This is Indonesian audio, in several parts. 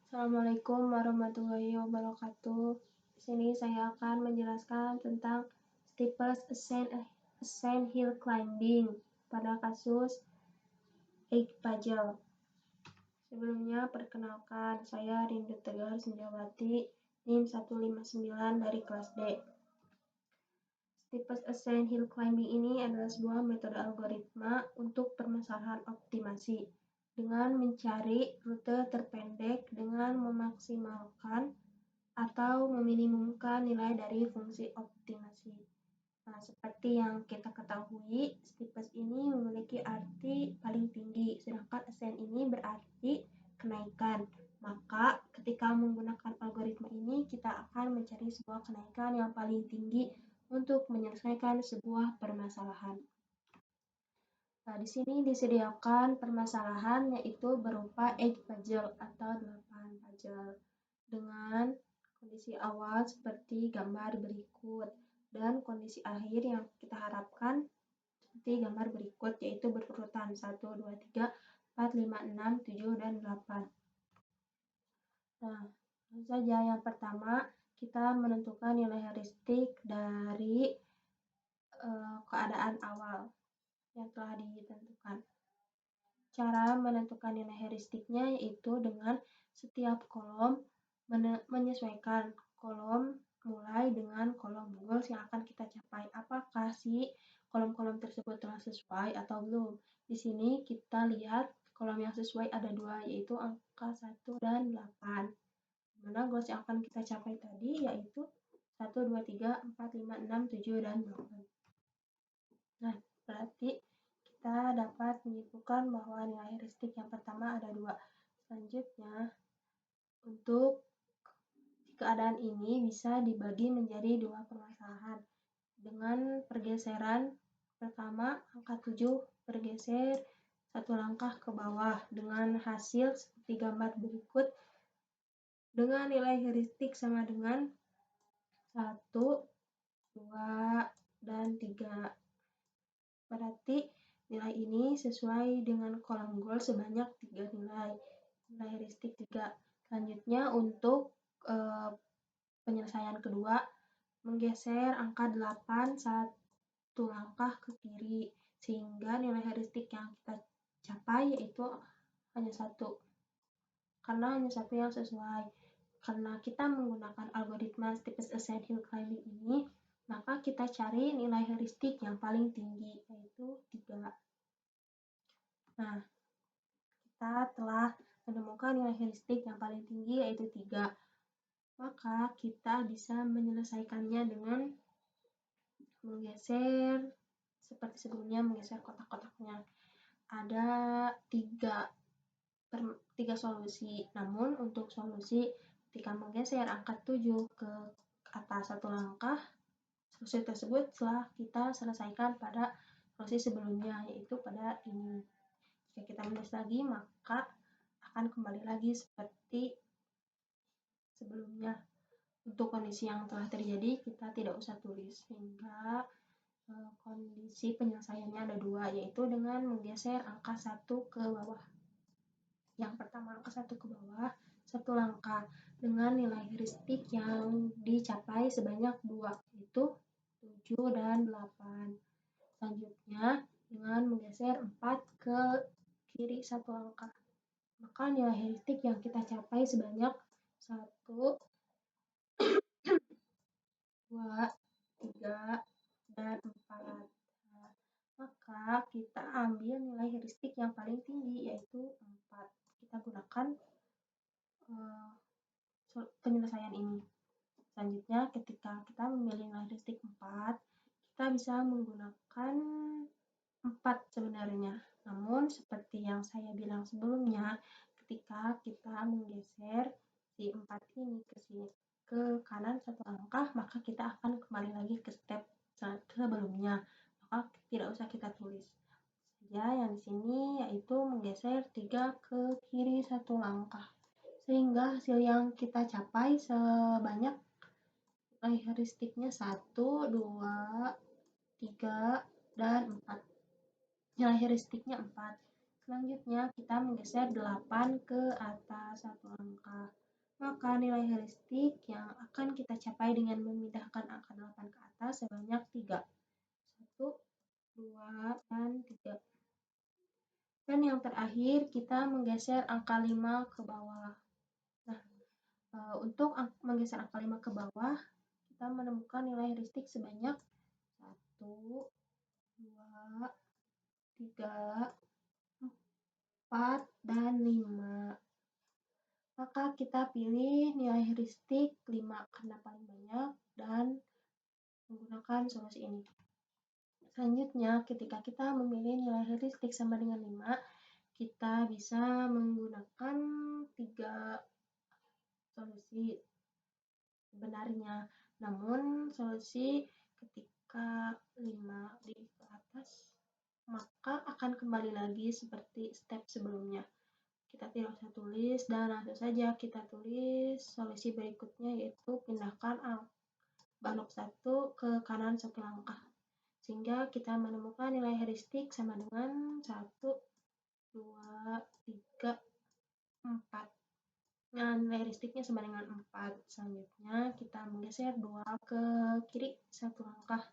Assalamualaikum warahmatullahi wabarakatuh. Di sini saya akan menjelaskan tentang steepest ascent hill climbing pada kasus egg puzzle. Sebelumnya, perkenalkan, saya Rindu Tegar Senjawati, NIM 159 dari kelas D. Steepest ascent hill climbing ini adalah sebuah metode algoritma untuk permasalahan optimasi dengan mencari rute terpendek dengan memaksimalkan atau meminimumkan nilai dari fungsi optimasi. Nah, seperti yang kita ketahui, steepest ini memiliki arti paling tinggi, sedangkan ascent ini berarti kenaikan. Maka, ketika menggunakan algoritma ini, kita akan mencari sebuah kenaikan yang paling tinggi untuk menyelesaikan sebuah permasalahan. Nah, di sini disediakan permasalahan yaitu berupa 8 puzzle atau 8 puzzle dengan kondisi awal seperti gambar berikut dan kondisi akhir yang kita harapkan seperti gambar berikut, yaitu berurutan 1, 2, 3, 4, 5, 6, 7, dan 8. Nah, langsung saja yang pertama kita menentukan nilai heuristik dari keadaan awal yang telah ditentukan. Cara menentukan nilai heuristiknya yaitu dengan setiap kolom menyesuaikan kolom mulai dengan kolom goals yang akan kita capai. Apakah si kolom-kolom tersebut telah sesuai atau belum? Di sini kita lihat kolom yang sesuai ada 2, yaitu angka 1 dan 8. Dimana goals yang akan kita capai tadi yaitu 1, 2, 3, 4, 5, 6, 7, dan 8. Nah, berarti kita dapat menyimpulkan bahwa nilai heuristik yang pertama ada 2. Selanjutnya, untuk keadaan ini bisa dibagi menjadi 2 permasalahan. Dengan pergeseran pertama, angka 7 bergeser 1 langkah ke bawah dengan hasil seperti gambar berikut dengan nilai heuristik sama dengan 1, 2, dan 3. Berarti nilai ini sesuai dengan kolom goal sebanyak 3 nilai heuristik 3. Selanjutnya untuk penyelesaian kedua, menggeser angka 8 1 langkah ke kiri sehingga nilai heuristik yang kita capai yaitu hanya 1. Karena hanya 1 yang sesuai. Karena kita menggunakan algoritma steepest ascent hill climbing ini, maka kita cari nilai heuristik yang paling tinggi, yaitu 3. Nah, kita telah menemukan nilai heuristik yang paling tinggi, yaitu 3. Maka kita bisa menyelesaikannya dengan menggeser seperti sebelumnya, menggeser kotak-kotaknya. Ada 3 solusi. Namun, untuk solusi ketika menggeser angka 7 ke atas 1 langkah, solusi tersebut telah kita selesaikan pada solusi sebelumnya, yaitu pada ini. Jika kita menulis lagi, maka akan kembali lagi seperti sebelumnya. Untuk kondisi yang telah terjadi, kita tidak usah tulis, sehingga kondisi penyelesaiannya ada 2, yaitu dengan menggeser angka 1 ke bawah. Yang pertama, angka 1 ke bawah 1 langkah dengan nilai heuristik yang dicapai sebanyak 2, yaitu 7 dan 8. Selanjutnya, dengan menggeser 4 ke kiri 1 langkah. Maka nilai heuristik yang kita capai sebanyak 1, 2, 3, dan 4. Nah, maka kita ambil nilai heuristik yang paling tinggi yaitu 4. Kita gunakan penyelesaian ini. Selanjutnya, ketika kita memilih nilai heuristik 4, kita bisa menggunakan 4 sebenarnya. Namun, seperti yang saya bilang sebelumnya, ketika kita menggeser si 4 ini ke kanan 1 langkah, maka kita akan kembali lagi ke step sebelumnya. Maka tidak usah kita tulis. Saja yang di sini yaitu menggeser 3 ke kiri 1 langkah. Sehingga hasil yang kita capai sebanyak nilai heuristiknya 1, 2, 3, dan 4. Nilai heuristiknya 4. Selanjutnya kita menggeser 8 ke atas 1 langkah. maka nilai heuristik yang akan kita capai dengan memindahkan angka 8 ke atas sebanyak 3. 1, 2, dan 3. Dan yang terakhir, kita menggeser angka 5 ke bawah. Nah, untuk menggeser angka 5 ke bawah, kita menemukan nilai heuristik sebanyak 1, 2, 3, 4, dan 5. Maka kita pilih nilai heuristik 5 karena paling banyak dan menggunakan solusi ini. Selanjutnya, ketika kita memilih nilai heuristik sama dengan 5, kita bisa menggunakan 3 solusi sebenarnya. Namun, solusi ketika 5 di atas, maka akan kembali lagi seperti step sebelumnya. Kita tidak usah tulis dan langsung saja kita tulis solusi berikutnya, yaitu pindahkan balok 1 ke kanan 1 langkah. Sehingga kita menemukan nilai heuristik sama dengan 1, 2, 3, 4. Nah, nilai heuristiknya sama dengan 4. Selanjutnya kita menggeser 2 ke kiri 1 langkah.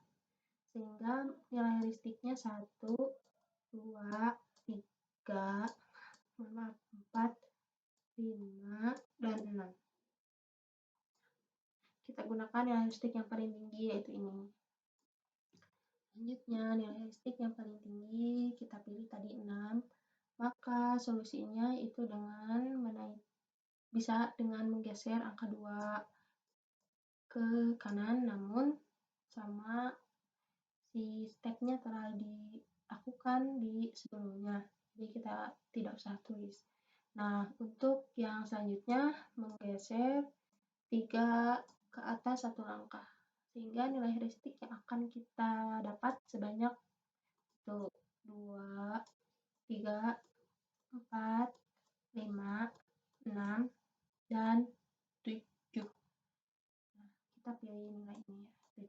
Sehingga nilai heuristiknya 1, 2, 3, 4, 5, dan 6. Kita gunakan nilai heuristik yang paling tinggi, yaitu ini. Selanjutnya, nilai heuristik yang paling tinggi kita pilih tadi 6. Maka solusinya itu bisa dengan menggeser angka 2 ke kanan, namun sama si stepnya telah dilakukan di sebelumnya. Jadi kita tidak usah tulis. Nah, untuk yang selanjutnya menggeser 3 ke atas 1 langkah. Sehingga nilai heuristik yang akan kita dapat sebanyak 2, 3, 4, 5, 6, dan 7. Nah, kita pilih nilai ini ya, 7.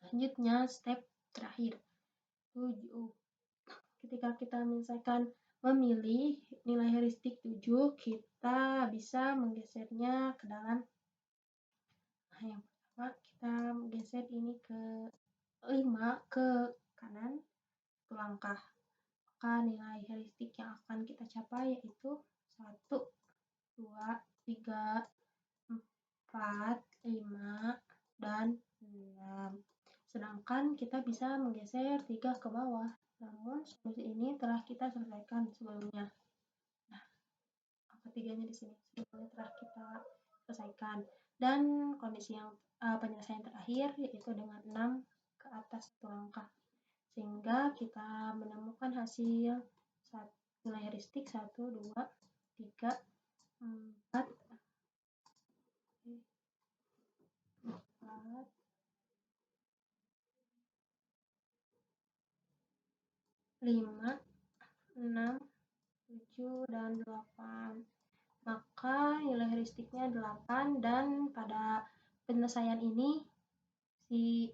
Selanjutnya, step terakhir, 7. Ketika kita misalkan memilih nilai heuristik 7, kita bisa menggesernya ke dalam. Nah, yang pertama kita geser ini ke 5 ke kanan 1 langkah. Maka nilai heuristik yang akan kita capai yaitu 1, 2, 3, 4, 5, dan 6. Sedangkan kita bisa menggeser 3 ke bawah. Namun solusi ini telah kita selesaikan sebelumnya. Nah, angka 3-nya di sini sebelumnya telah kita selesaikan. Dan kondisi yang penyelesaian terakhir yaitu dengan 6 ke atas 1 langkah. Sehingga kita menemukan hasil nilai heuristik 1, 2, 3, 4, 5, 6, 7, dan 8. Maka nilai heuristiknya 8, dan pada penyelesaian ini si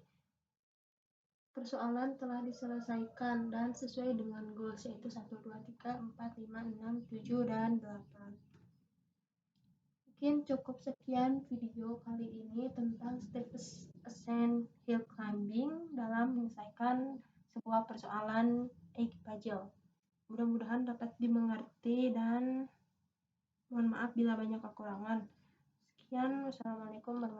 persoalan telah diselesaikan dan sesuai dengan goals, yaitu 1, 2, 3, 4, 5, 6, 7, dan 8. Mungkin cukup sekian video kali ini tentang step ascent hill climbing dalam menyelesaikan sebuah persoalan egg puzzle. Mudah-mudahan dapat dimengerti dan mohon maaf bila banyak kekurangan. Sekian, wassalamualaikum warahmatullahi wabarakatuh.